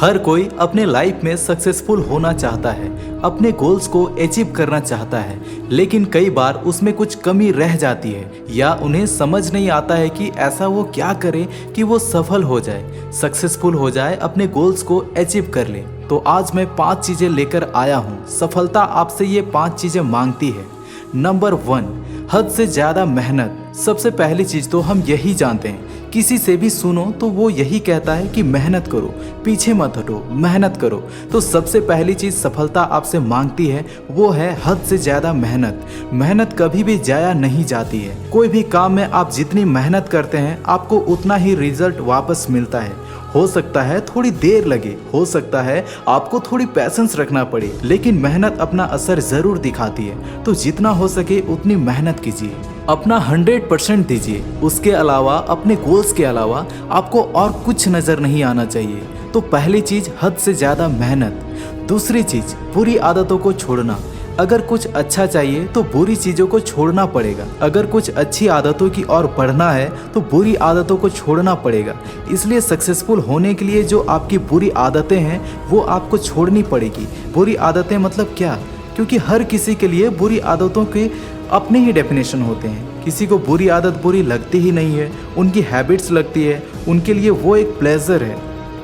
हर कोई अपने लाइफ में सक्सेसफुल होना चाहता है, अपने गोल्स को अचीव करना चाहता है, लेकिन कई बार उसमें कुछ कमी रह जाती है या उन्हें समझ नहीं आता है कि ऐसा वो क्या करे कि वो सफल हो जाए, सक्सेसफुल हो जाए, अपने गोल्स को अचीव कर ले। तो आज मैं 5 चीजें लेकर आया हूँ। सफलता आपसे ये 5 चीजें मांगती है। नंबर 1, हद से ज्यादा मेहनत। सबसे पहली चीज तो हम यही जानते हैं, किसी से भी सुनो तो वो यही कहता है कि मेहनत करो, पीछे मत हटो, मेहनत करो। तो सबसे पहली चीज सफलता आपसे मांगती है वो है हद से ज्यादा मेहनत। मेहनत कभी भी जाया नहीं जाती है। कोई भी काम में आप जितनी मेहनत करते हैं आपको उतना ही रिजल्ट वापस मिलता है। हो सकता है थोड़ी देर लगे, हो सकता है आपको थोड़ी पैशेंस रखना पड़े, लेकिन मेहनत अपना असर जरूर दिखाती है। तो जितना हो सके उतनी मेहनत कीजिए, अपना 100% दीजिए। उसके अलावा, अपने गोल्स के अलावा आपको और कुछ नजर नहीं आना चाहिए। तो पहली चीज हद से ज्यादा मेहनत। दूसरी चीज बुरी आदतों को छोड़ना। अगर कुछ अच्छा चाहिए तो बुरी चीजों को छोड़ना पड़ेगा। अगर कुछ अच्छी आदतों की ओर बढ़ना है तो बुरी आदतों को छोड़ना पड़ेगा। इसलिए सक्सेसफुल होने के लिए जो आपकी बुरी आदतें हैं वो आपको छोड़नी पड़ेगी। बुरी आदतें मतलब क्या? क्योंकि हर किसी के लिए बुरी आदतों के अपने ही डेफिनेशन होते हैं। किसी को बुरी आदत बुरी लगती ही नहीं है, उनकी हैबिट्स लगती है, उनके लिए वो एक प्लेजर है।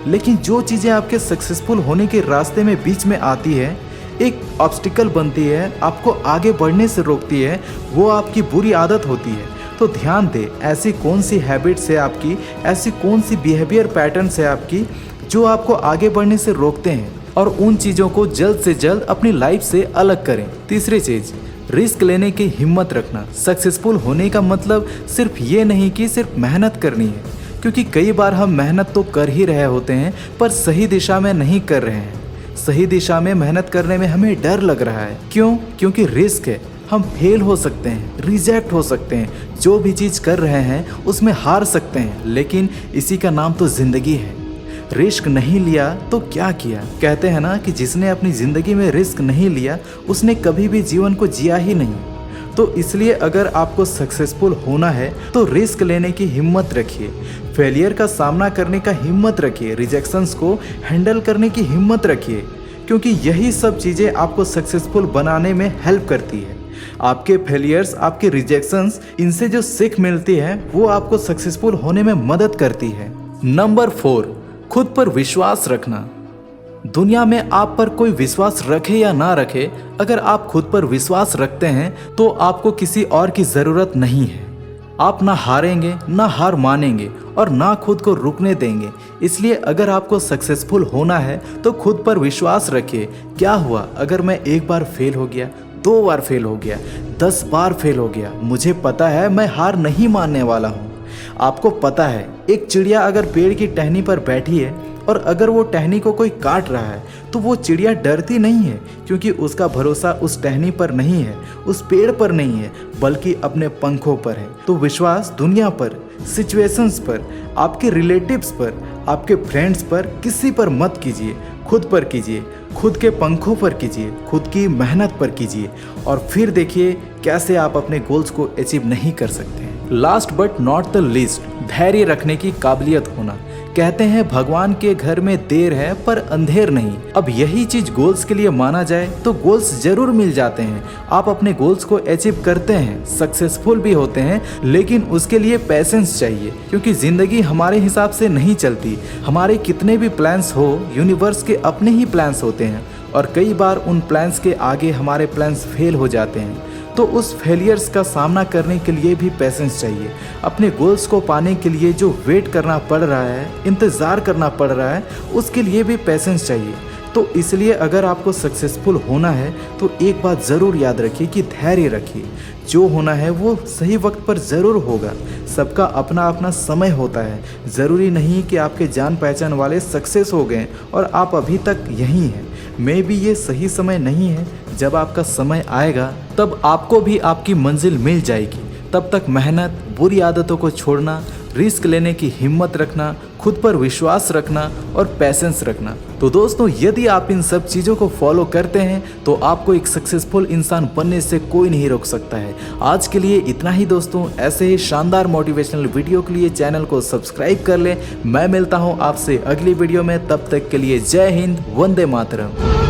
लेकिन जो चीज़ें आपके सक्सेसफुल होने के रास्ते में बीच में आती है, एक ऑब्स्टिकल बनती है, आपको आगे बढ़ने से रोकती है, वो आपकी बुरी आदत होती है। तो ध्यान दें, ऐसी कौन सी हैबिट्स है आपकी, ऐसी कौन सी बिहेवियर पैटर्न्स है आपकी जो आपको आगे बढ़ने से रोकते हैं, और उन चीज़ों को जल्द से जल्द अपनी लाइफ से अलग करें। तीसरी चीज़, रिस्क लेने की हिम्मत रखना। सक्सेसफुल होने का मतलब सिर्फ ये नहीं कि सिर्फ मेहनत करनी है, क्योंकि कई बार हम मेहनत तो कर ही रहे होते हैं पर सही दिशा में नहीं कर रहे हैं। सही दिशा में मेहनत करने में हमें डर लग रहा है। क्यों? क्योंकि रिस्क है। हम फेल हो सकते हैं, रिजेक्ट हो सकते हैं, जो भी चीज़ कर रहे हैं उसमें हार सकते हैं, लेकिन इसी का नाम तो जिंदगी है। रिस्क नहीं लिया तो क्या किया? कहते हैं ना कि जिसने अपनी ज़िंदगी में रिस्क नहीं लिया उसने कभी भी जीवन को जिया ही नहीं। तो इसलिए अगर आपको सक्सेसफुल होना है तो रिस्क लेने की हिम्मत रखिए, फेलियर का सामना करने का हिम्मत रखिए, रिजेक्शंस को हैंडल करने की हिम्मत रखिए, क्योंकि यही सब चीज़ें आपको सक्सेसफुल बनाने में हेल्प करती है। आपके फेलियर्स, आपके रिजेक्शंस, इनसे जो सीख मिलती है वो आपको सक्सेसफुल होने में मदद करती है। नंबर 4, खुद पर विश्वास रखना। दुनिया में आप पर कोई विश्वास रखे या ना रखे, अगर आप खुद पर विश्वास रखते हैं तो आपको किसी और की ज़रूरत नहीं है। आप ना हारेंगे, ना हार मानेंगे और ना खुद को रुकने देंगे। इसलिए अगर आपको सक्सेसफुल होना है तो खुद पर विश्वास रखिए। क्या हुआ अगर मैं एक बार फेल हो गया, 2 बार फेल हो गया, 10 बार फेल हो गया, मुझे पता है मैं हार नहीं मानने वाला हूँ। आपको पता है एक चिड़िया अगर पेड़ की टहनी पर बैठी है और अगर वो टहनी को कोई काट रहा है तो वो चिड़िया डरती नहीं है, क्योंकि उसका भरोसा उस टहनी पर नहीं है, उस पेड़ पर नहीं है, बल्कि अपने पंखों पर है। तो विश्वास दुनिया पर, सिचुएशंस पर, आपके रिलेटिव्स पर, आपके फ्रेंड्स पर, किसी पर मत कीजिए, खुद पर कीजिए, खुद के पंखों पर कीजिए, खुद की मेहनत पर कीजिए, और फिर देखिए कैसे आप अपने गोल्स को अचीव नहीं कर सकते हैं। Last but not the least, धैर्य रखने की काबिलियत होना। कहते हैं भगवान के घर में देर है पर अंधेर नहीं। अब यही चीज गोल्स के लिए माना जाए तो गोल्स जरूर मिल जाते हैं। आप अपने गोल्स को अचीव करते हैं, सक्सेसफुल भी होते हैं, लेकिन उसके लिए पैशेंस चाहिए, क्योंकि जिंदगी हमारे हिसाब से नहीं चलती। हमारे कितने भी प्लान्स हो, यूनिवर्स के अपने ही प्लान्स होते हैं, और कई बार उन प्लान्स के आगे हमारे प्लान्स फेल हो जाते हैं। तो उस फेलियर्स का सामना करने के लिए भी पैशेंस चाहिए। अपने गोल्स को पाने के लिए जो वेट करना पड़ रहा है, इंतज़ार करना पड़ रहा है, उसके लिए भी पैशेंस चाहिए। तो इसलिए अगर आपको सक्सेसफुल होना है तो एक बात ज़रूर याद रखिए कि धैर्य रखिए। जो होना है वो सही वक्त पर ज़रूर होगा। सबका अपना अपना समय होता है। ज़रूरी नहीं कि आपके जान पहचान वाले सक्सेस हो गए और आप अभी तक यहीं हैं। मे बी ये सही समय नहीं है। जब आपका समय आएगा तब आपको भी आपकी मंजिल मिल जाएगी। तब तक मेहनत, बुरी आदतों को छोड़ना, रिस्क लेने की हिम्मत रखना, खुद पर विश्वास रखना और पैसेंस रखना। तो दोस्तों, यदि आप इन सब चीज़ों को फॉलो करते हैं तो आपको एक सक्सेसफुल इंसान बनने से कोई नहीं रोक सकता है। आज के लिए इतना ही दोस्तों। ऐसे ही शानदार मोटिवेशनल वीडियो के लिए चैनल को सब्सक्राइब कर लें। मैं मिलता हूं आपसे अगली वीडियो में, तब तक के लिए जय हिंद, वंदे मातरम।